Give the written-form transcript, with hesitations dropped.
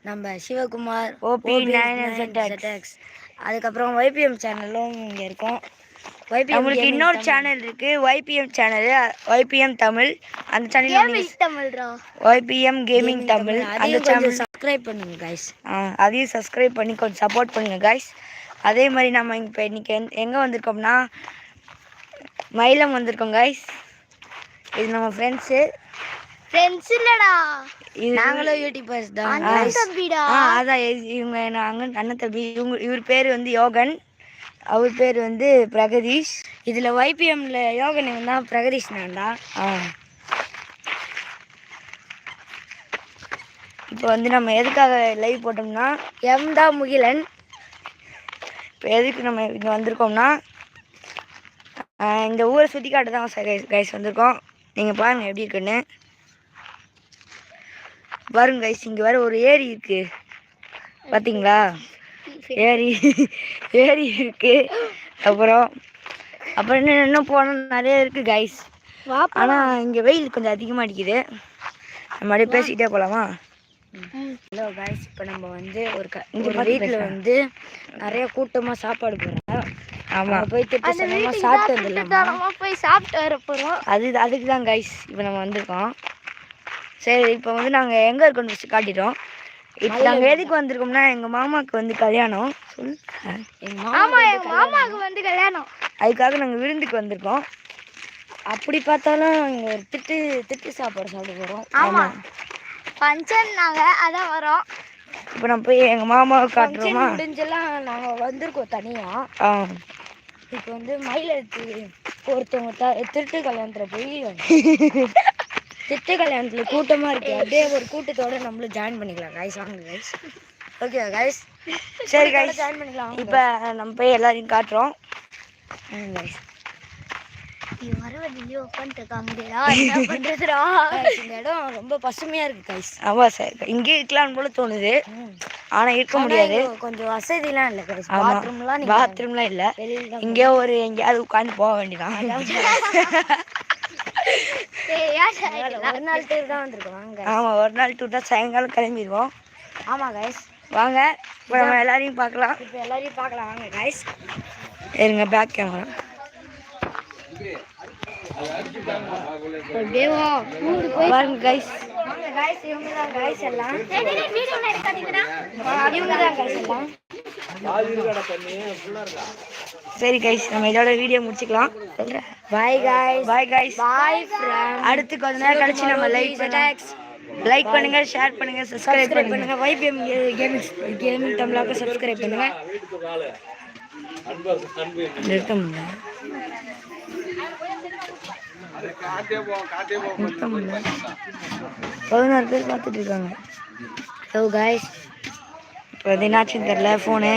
நம்ம சிவகுமார் OP9ZX. அதுக்கப்புறம் YPM சேனலும் இங்கே இருக்கும். நம்மளுக்கு இன்னொரு சேனல் இருக்கு, YPM சேனல், YPM தமிழ். அந்த சேனல் YPM கேமிங் தமிழ். அந்த சேனல் சப்ஸ்கிரைப் பண்ணுங்க கைஸ். அதையும் சப்ஸ்கிரைப் பண்ணி கொஞ்சம் சப்போர்ட் பண்ணுங்க கைஸ். அதே மாதிரி நம்ம இப்போ இன்னைக்கு எங்கே வந்திருக்கோம்னா மயிலம் வந்திருக்கோம் கைஸ். இது நம்ம ஃப்ரெண்ட்ஸ் இல்லடா, நாங்களும் யூடியூபர்ஸ் தான். அதான் இவங்க அண்ணன் தம்பி. இவர் பேர் வந்து யோகன், அவர் பேர் வந்து பிரகதீஷ். இதில் YPMல யோகன் இவன் தான், பிரகதீஷ் நான்டா. இப்போ வந்து நம்ம எதுக்காக லைவ் போட்டோம்னா எம்தா முகிலன். இப்போ எதுக்கு நம்ம இங்கே வந்திருக்கோம்னா இந்த ஊரை சுற்றி காட்ட தான் கைஸ் வந்திருக்கோம். நீங்கள் பாருங்கள் எப்படி இருக்குன்னு பாருங்க கைஸ். இங்கே வேறு ஒரு ஏரி இருக்கு, பார்த்தீங்களா? ஏரி இருக்கு. அப்புறம் இன்னும் போனால் நிறைய இருக்கு கைஸ். ஆனால் இங்கே வெயில் கொஞ்சம் அதிகமாக அடிக்குது. நம்ம அப்படியே பேசிக்கிட்டே போகலாமா? ஹலோ கைஸ், இப்போ நம்ம வந்து ஒரு வீட்டில் வந்து நிறைய கூட்டமாக சாப்பாடு போடுறோம். ஆமாம், போய் சாப்பிட்டு வர போகிறோம். அதுக்கு தான் கைஸ் இப்போ நம்ம வந்திருக்கோம். சரி, இப்போ வந்து நாங்கள் எங்கே இருக்கோம்னு ஃபஸ்ட்டு காட்டிட்டோம். இப்போ நாங்கள் எதுக்கு வந்திருக்கோம்னா எங்கள் மாமாவுக்கு வந்து கல்யாணம். எங்கள் மாமாவுக்கு வந்து கல்யாணம், அதுக்காக நாங்கள் விருந்துக்கு வந்திருக்கோம். அப்படி பார்த்தாலும் இங்கே ஒரு திட்டு சாப்பாடு சாப்பிட போகிறோம். ஆமாம், ஃபங்க்ஷன் நாங்கள் அதான் வரோம். இப்போ நம்ம போய் எங்கள் மாமாவை காட்டுறோமா? முடிஞ்செல்லாம் நாங்கள் வந்திருக்கோம் தனியாக. இப்போ வந்து மயிலத்துக்கு ஒருத்தவங்க திருட்டு கல்யாணத்தில் போய் திட்டு கல்யாணத்தில் கூட்டமாக இருக்கு. அப்படியே ஒரு கூட்டத்தோடு நம்மளும் ஜாயின் பண்ணிக்கலாம் கைஸ். வாங்க கைஸ். ஓகே கைஸ், சரி கைஸ், ஜாயின் பண்ணிக்கலாம். இப்போ நம்ம போய் எல்லாரையும் காட்டுறோம் கைஸ். இந்த இடம் ரொம்ப பசுமையாக இருக்குது கைஸ். ஆமாம் சார், இங்கே இருக்கலாம்னு போல தோணுது, ஆனால் இருக்க முடியாது. கொஞ்சம் வசதிலாம் இல்லை கைஸ். பாத்ரூம்லாம் இல்லை. இங்கே எங்கேயாவது உட்காந்து போக வேண்டியதான். ஒரு நாள் டூர் தான் வந்திருக்கோம். ஆமாம், ஒரு நாள் டூர் தான், சாயங்காலம் கிளம்பிடுவோம். ஆமாம் கைஸ், வாங்க இப்போ நம்ம எல்லாரையும் பார்க்கலாம். இப்போ எல்லாரையும் பார்க்கலாம் வாங்க கைஸ். இருங்க, பேக் கேமரா. பாருங்க கைஸ், இவங்க தான் கைஸ் எல்லாம். இவங்க தான் கைஸ் எல்லாம். சரி கைஸ், நம்ம இதோட வீடியோ முடிச்சுக்கலாம். Bye guys. Bye guys. Bye friends. அடுத்து கொஞ்ச நேரம் கழிச்சு நம்ம லைக் பண்ணுங்க, ஷேர் பண்ணுங்க, சப்ஸ்கிரைப் பண்ணுங்க. YPM கேமிங் தமிழாக சப்ஸ்கிரைப் பண்ணுங்க. நிறுத்த முடியல. 16 பேர் பார்த்துட்டு இருக்காங்க. ஹலோ கைஸ், இப்போ என்னாச்சுன்னு தெரியல ஃபோனு.